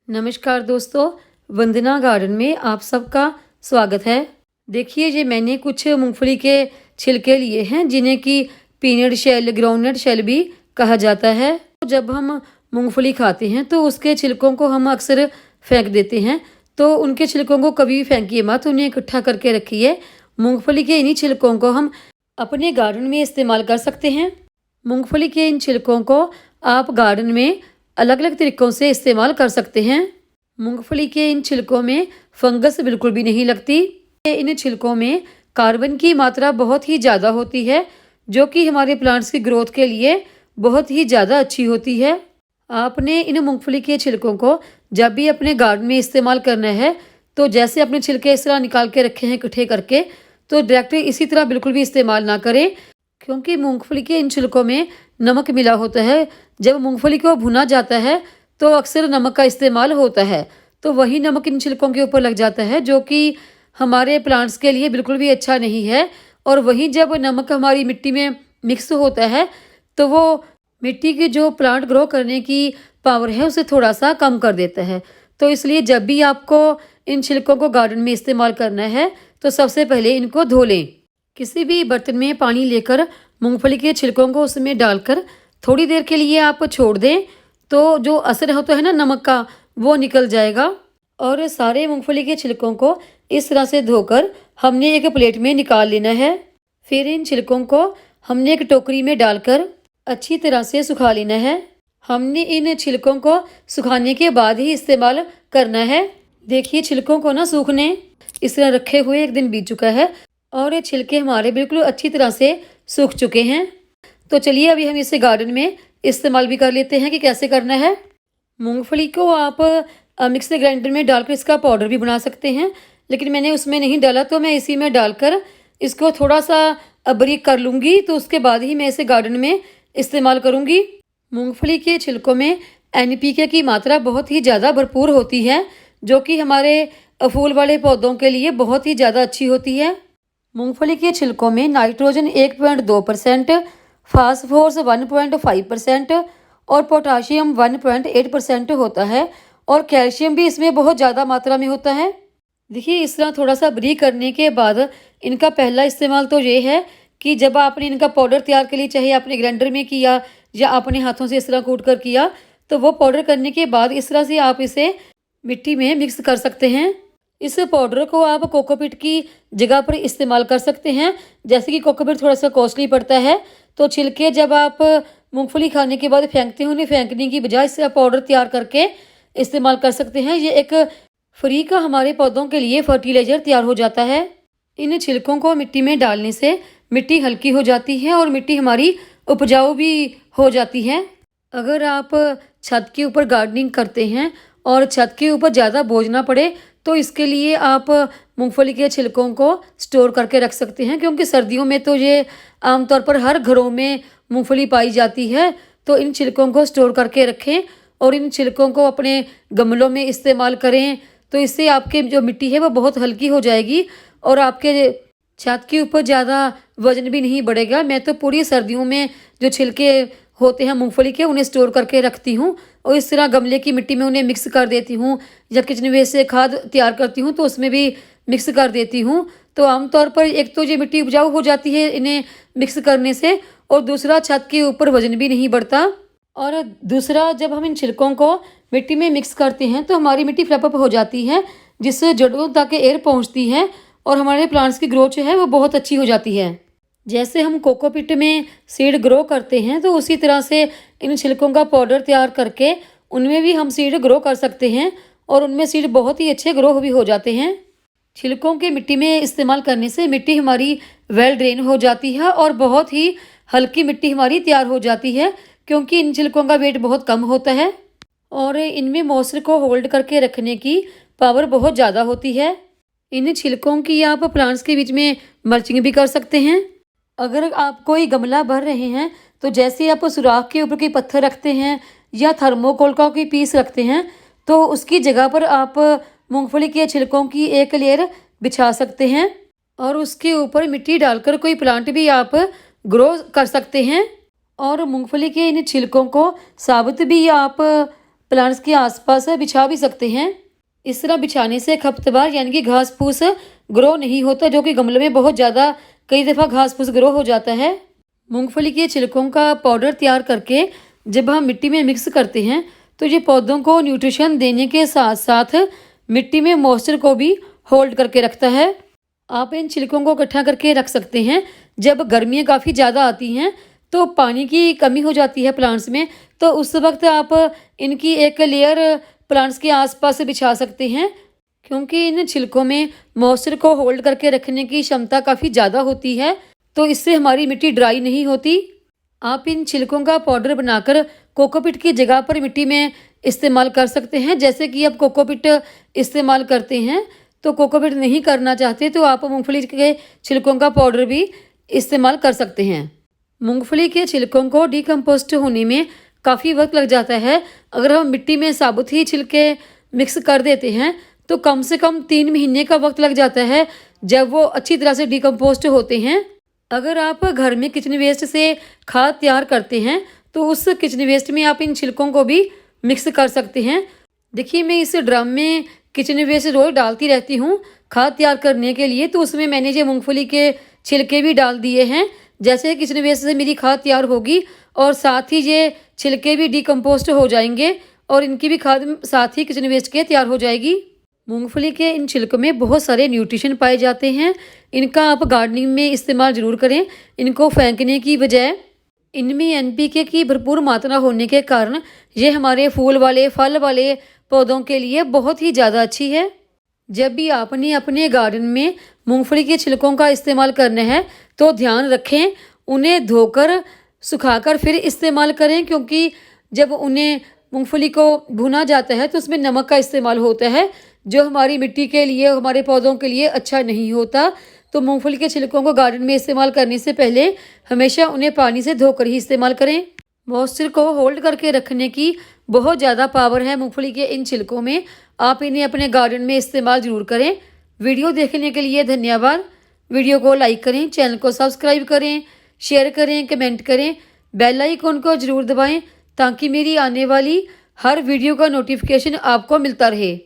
नमस्कार दोस्तों, वंदना गार्डन में आप सबका स्वागत है। देखिए, ये मैंने कुछ मूंगफली के छिलके लिए हैं जिन्हें कि पीनट शेल, ग्राउंडनट शेल भी कहा जाता है। तो जब हम मूंगफली खाते हैं तो उसके छिलकों को हम अक्सर फेंक देते हैं, तो उनके छिलकों को कभी भी फेंकिए मत, उन्हें इकट्ठा करके रखिए। मूंगफली के इन्हीं छिलकों को हम अपने गार्डन में इस्तेमाल कर सकते हैं। मूंगफली के इन छिलकों को आप गार्डन में अलग अलग तरीक़ों से इस्तेमाल कर सकते हैं। मूंगफली के इन छिलकों में फंगस बिल्कुल भी नहीं लगती। इन छिलकों में कार्बन की मात्रा बहुत ही ज़्यादा होती है, जो कि हमारे प्लांट्स की ग्रोथ के लिए बहुत ही ज़्यादा अच्छी होती है। आपने इन मूंगफली के छिलकों को जब भी अपने गार्डन में इस्तेमाल करना है, तो जैसे अपने छिलके इस तरह निकाल के रखे हैं इकट्ठे करके, तो डायरेक्ट इसी तरह बिल्कुल भी इस्तेमाल ना करें, क्योंकि मूंगफली के इन छिलकों में नमक मिला होता है। जब मूंगफली को भुना जाता है तो अक्सर नमक का इस्तेमाल होता है, तो वही नमक इन छिलकों के ऊपर लग जाता है, जो कि हमारे प्लांट्स के लिए बिल्कुल भी अच्छा नहीं है। और वहीं जब नमक हमारी मिट्टी में मिक्स होता है तो वो मिट्टी की जो प्लांट ग्रो करने की पावर है उसे थोड़ा सा कम कर देता है। तो इसलिए जब भी आपको इन छिलकों को गार्डन में इस्तेमाल करना है तो सबसे पहले इनको धो लें। किसी भी बर्तन में पानी लेकर मूंगफली के छिलकों को उसमें डालकर थोड़ी देर के लिए आप छोड़ दें, तो जो असर होता है ना नमक का, वो निकल जाएगा। और सारे मूंगफली के छिलकों को इस तरह से धोकर हमने एक प्लेट में निकाल लेना है। फिर इन छिलकों को हमने एक टोकरी में डालकर अच्छी तरह से सुखा लेना है। हमने इन छिलकों को सुखाने के बाद ही इस्तेमाल करना है। देखिए, छिलकों को ना सूखने इस तरह रखे हुए 1 दिन बीत चुका है और ये छिलके हमारे बिल्कुल अच्छी तरह से सूख चुके हैं। तो चलिए अभी हम इसे गार्डन में इस्तेमाल भी कर लेते हैं कि कैसे करना है। मूंगफली को आप मिक्सर ग्राइंडर में डालकर इसका पाउडर भी बना सकते हैं, लेकिन मैंने उसमें नहीं डाला, तो मैं इसी में डालकर इसको थोड़ा सा बारीक कर लूँगी, तो उसके बाद ही मैं इसे गार्डन में इस्तेमाल करूँगी। मूंगफली के छिलकों में NPK की मात्रा बहुत ही ज़्यादा भरपूर होती है, जो कि हमारे फूल वाले पौधों के लिए बहुत ही ज़्यादा अच्छी होती है। मूंगफली के छिलकों में नाइट्रोजन 1.2%, फास्फोरस 1.5% और पोटाशियम 1.8% होता है, और कैल्शियम भी इसमें बहुत ज़्यादा मात्रा में होता है। देखिए, इस तरह थोड़ा सा बारीक करने के बाद इनका पहला इस्तेमाल तो ये है कि जब आपने इनका पाउडर तैयार कर लिया, चाहे आपने ग्राइंडर में किया या अपने हाथों से इस तरह कूट कर किया, तो वो पाउडर करने के बाद इस तरह से आप इसे मिट्टी में मिक्स कर सकते हैं। इस पाउडर को आप कोकोपीट की जगह पर इस्तेमाल कर सकते हैं। जैसे कि कोकोपीट थोड़ा सा कॉस्टली पड़ता है, तो छिलके जब आप मूंगफली खाने के बाद फेंकते हैं, उन्हें फेंकने की बजाय इससे आप पाउडर तैयार करके इस्तेमाल कर सकते हैं। ये एक फ्री का हमारे पौधों के लिए फर्टिलाइज़र तैयार हो जाता है। इन छिलकों को मिट्टी में डालने से मिट्टी हल्की हो जाती है और मिट्टी हमारी उपजाऊ भी हो जाती है। अगर आप छत के ऊपर गार्डनिंग करते हैं और छत के ऊपर ज़्यादा बोझ ना पड़े, तो इसके लिए आप मूंगफली के छिलकों को स्टोर करके रख सकते हैं, क्योंकि सर्दियों में तो ये आमतौर पर हर घरों में मूंगफली पाई जाती है। तो इन छिलकों को स्टोर करके रखें और इन छिलकों को अपने गमलों में इस्तेमाल करें, तो इससे आपके जो मिट्टी है वो बहुत हल्की हो जाएगी और आपके छत के ऊपर ज़्यादा वजन भी नहीं बढ़ेगा। मैं तो पूरी सर्दियों में जो छिलके होते हैं मूंगफली के, उन्हें स्टोर करके रखती हूँ और इस तरह गमले की मिट्टी में उन्हें मिक्स कर देती हूँ, या किचन वेस्ट से खाद तैयार करती हूँ तो उसमें भी मिक्स कर देती हूँ। तो आमतौर पर एक तो ये मिट्टी उपजाऊ हो जाती है इन्हें मिक्स करने से, और दूसरा छत के ऊपर वजन भी नहीं बढ़ता। और दूसरा, जब हम इन छिलकों को मिट्टी में मिक्स करते हैं तो हमारी मिट्टी फ्लैपअप हो जाती है, जिससे जड़ों तक एयर पहुँचती है और हमारे प्लांट्स की ग्रोथ जो है वो बहुत अच्छी हो जाती है। जैसे हम कोकोपीट में सीड ग्रो करते हैं, तो उसी तरह से इन छिलकों का पाउडर तैयार करके उनमें भी हम सीड ग्रो कर सकते हैं और उनमें सीड बहुत ही अच्छे ग्रो भी हो जाते हैं। छिलकों के मिट्टी में इस्तेमाल करने से मिट्टी हमारी वेल ड्रेन हो जाती है और बहुत ही हल्की मिट्टी हमारी तैयार हो जाती है, क्योंकि इन छिलकों का वेट बहुत कम होता है और इनमें मॉइस्चर को होल्ड करके रखने की पावर बहुत ज़्यादा होती है। इन छिलकों की आप प्लांट्स के बीच में मल्चिंग भी कर सकते हैं। अगर आप कोई गमला भर रहे हैं, तो जैसे आप सुराख के ऊपर कोई पत्थर रखते हैं या थर्मोकोल का कोई पीस रखते हैं, तो उसकी जगह पर आप मूंगफली के छिलकों की एक लेयर बिछा सकते हैं और उसके ऊपर मिट्टी डालकर कोई प्लांट भी आप ग्रो कर सकते हैं। और मूंगफली के इन छिलकों को साबुत भी आप प्लांट्स के आसपास बिछा भी सकते हैं। इस तरह बिछाने से खरपतवार यानी कि घास फूस ग्रो नहीं होता, जो कि गमले में बहुत ज़्यादा कई दफ़ा घास फूस ग्रो हो जाता है। मूंगफली के छिलकों का पाउडर तैयार करके जब हम मिट्टी में मिक्स करते हैं तो ये पौधों को न्यूट्रिशन देने के साथ साथ मिट्टी में मॉइस्चर को भी होल्ड करके रखता है। आप इन छिलकों को इकट्ठा करके रख सकते हैं। जब गर्मियाँ काफ़ी ज़्यादा आती हैं तो पानी की कमी हो जाती है प्लांट्स में, तो उस वक्त आप इनकी एक लेयर प्लांट्स के आसपास बिछा सकते हैं, क्योंकि इन छिलकों में मॉइस्चर को होल्ड करके रखने की क्षमता काफ़ी ज़्यादा होती है, तो इससे हमारी मिट्टी ड्राई नहीं होती। आप इन छिलकों का पाउडर बनाकर कोकोपीट की जगह पर मिट्टी में इस्तेमाल कर सकते हैं। जैसे कि आप कोकोपीट इस्तेमाल करते हैं, तो कोकोपीट नहीं करना चाहते तो आप मूंगफली के छिलकों का पाउडर भी इस्तेमाल कर सकते हैं। मूंगफली के छिलकों को डिकम्पोस्ट होने में काफ़ी वक्त लग जाता है। अगर हम मिट्टी में साबुत ही छिलके मिक्स कर देते हैं तो कम से कम 3 महीने का वक्त लग जाता है जब वो अच्छी तरह से डिकम्पोस्ट होते हैं। अगर आप घर में किचन वेस्ट से खाद तैयार करते हैं तो उस किचन वेस्ट में आप इन छिलकों को भी मिक्स कर सकते हैं। देखिए, मैं इस ड्रम में किचन वेस्ट रोज़ डालती रहती हूँ खाद तैयार करने के लिए, तो उसमें मैंने ये मूंगफली के छिलके भी डाल दिए हैं। जैसे किचन वेस्ट से मेरी खाद तैयार होगी और साथ ही ये छिलके भी डिकम्पोस्ट हो जाएंगे और इनकी भी खाद साथ ही किचन वेस्ट के तैयार हो जाएगी। मूंगफली के इन छिलकों में बहुत सारे न्यूट्रिशन पाए जाते हैं। इनका आप गार्डनिंग में इस्तेमाल ज़रूर करें। इनको फेंकने की बजाय इनमें एनपीके की भरपूर मात्रा होने के कारण ये हमारे फूल वाले फल वाले पौधों के लिए बहुत ही ज़्यादा अच्छी है। जब भी आपने अपने गार्डन में मूंगफली के छिलकों का इस्तेमाल करना है तो ध्यान रखें, उन्हें धोकर सुखाकर फिर इस्तेमाल करें, क्योंकि जब उन्हें मूंगफली को भुना जाता है तो उसमें नमक का इस्तेमाल होता है, जो हमारी मिट्टी के लिए हमारे पौधों के लिए अच्छा नहीं होता। तो मूंगफली के छिलकों को गार्डन में इस्तेमाल करने से पहले हमेशा उन्हें पानी से धोकर ही इस्तेमाल करें। मॉइस्चर को होल्ड करके रखने की बहुत ज़्यादा पावर है मूंगफली के इन छिलकों में। आप इन्हें अपने गार्डन में इस्तेमाल ज़रूर करें। वीडियो देखने के लिए धन्यवाद। वीडियो को लाइक करें, चैनल को सब्सक्राइब करें, शेयर करें, कमेंट करें, बेल आइकन को ज़रूर दबाएं ताकि मेरी आने वाली हर वीडियो का नोटिफिकेशन आपको मिलता रहे।